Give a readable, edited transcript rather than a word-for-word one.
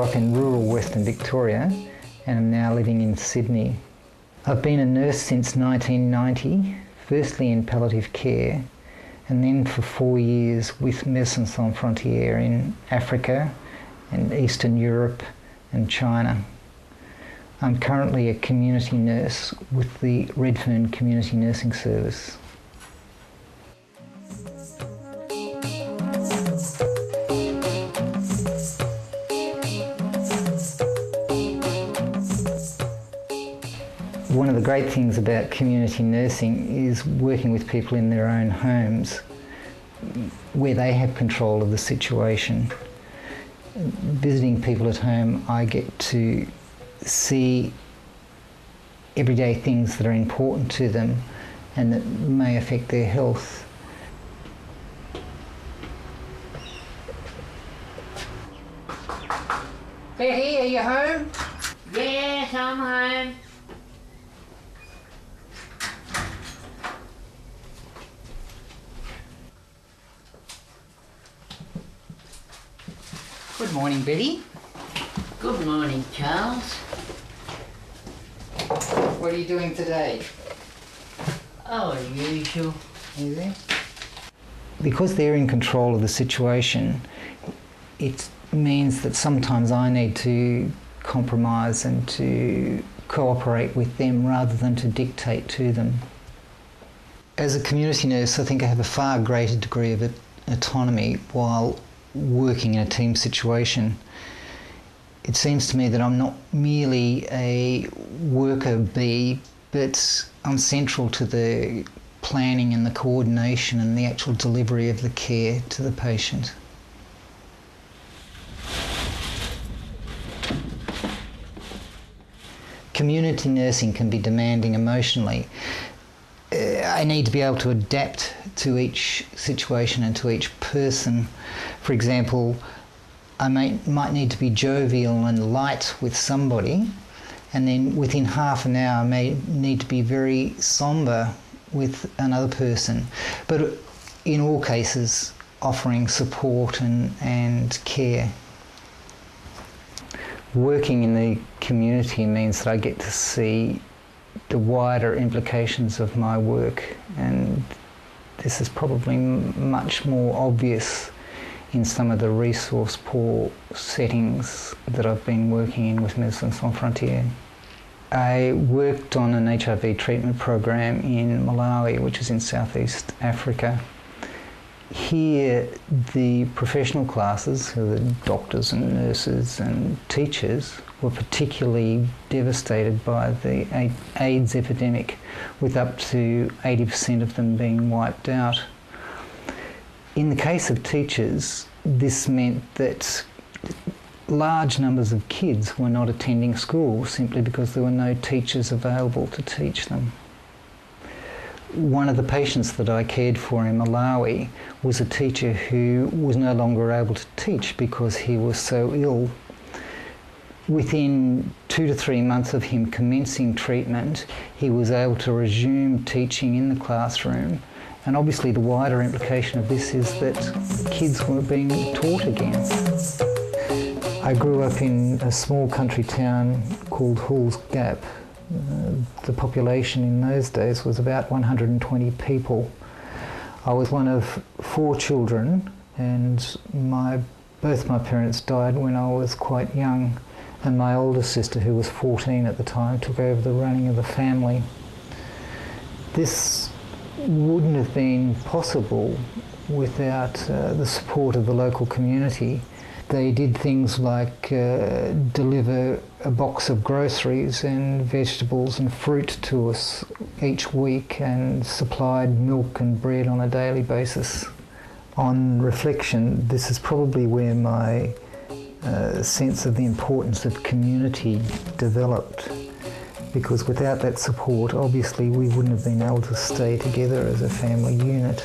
up in rural Western Victoria and am now living in Sydney. I've been a nurse since 1990, firstly in palliative care and then for 4 years with Médecins Sans Frontières in Africa and Eastern Europe and China. I'm currently a community nurse with the Redfern Community Nursing Service. One of the great things about community nursing is working with people in their own homes where they have control of the situation. Visiting people at home, I get to see everyday things that are important to them and that may affect their health. Betty, are you home? Yes, I'm home. Good morning, Betty. Good morning, Charles. What are you doing today? Oh, as usual. Easy. Because they're in control of the situation, it means that sometimes I need to compromise and to cooperate with them rather than to dictate to them. As a community nurse, I think I have a far greater degree of autonomy while working in a team situation. It seems to me that I'm not merely a worker bee, but I'm central to the planning and the coordination and the actual delivery of the care to the patient. Community nursing can be demanding emotionally. I need to be able to adapt to each situation and to each person. For example, I might need to be jovial and light with somebody, and then within half an hour I may need to be very sombre with another person. But in all cases, offering support and care. Working in the community means that I get to see the wider implications of my work, and this is probably much more obvious in some of the resource-poor settings that I've been working in with Médecins Sans Frontières. I worked on an HIV treatment program in Malawi, which is in Southeast Africa. Here, the professional classes, so the doctors and nurses and teachers, were particularly devastated by the AIDS epidemic, with up to 80% of them being wiped out. In the case of teachers, this meant that large numbers of kids were not attending school simply because there were no teachers available to teach them. One of the patients that I cared for in Malawi was a teacher who was no longer able to teach because he was so ill. Within 2 to 3 months of him commencing treatment, he was able to resume teaching in the classroom. And obviously the wider implication of this is that kids were being taught again. I grew up in a small country town called Halls Gap. The population in those days was about 120 people. I was one of 4 children, and both my parents died when I was quite young, and my older sister, who was 14 at the time, took over the running of the family. This wouldn't have been possible without the support of the local community. They did things like deliver a box of groceries and vegetables and fruit to us each week, and supplied milk and bread on a daily basis. On reflection, this is probably where my sense of the importance of community developed, because without that support, obviously we wouldn't have been able to stay together as a family unit.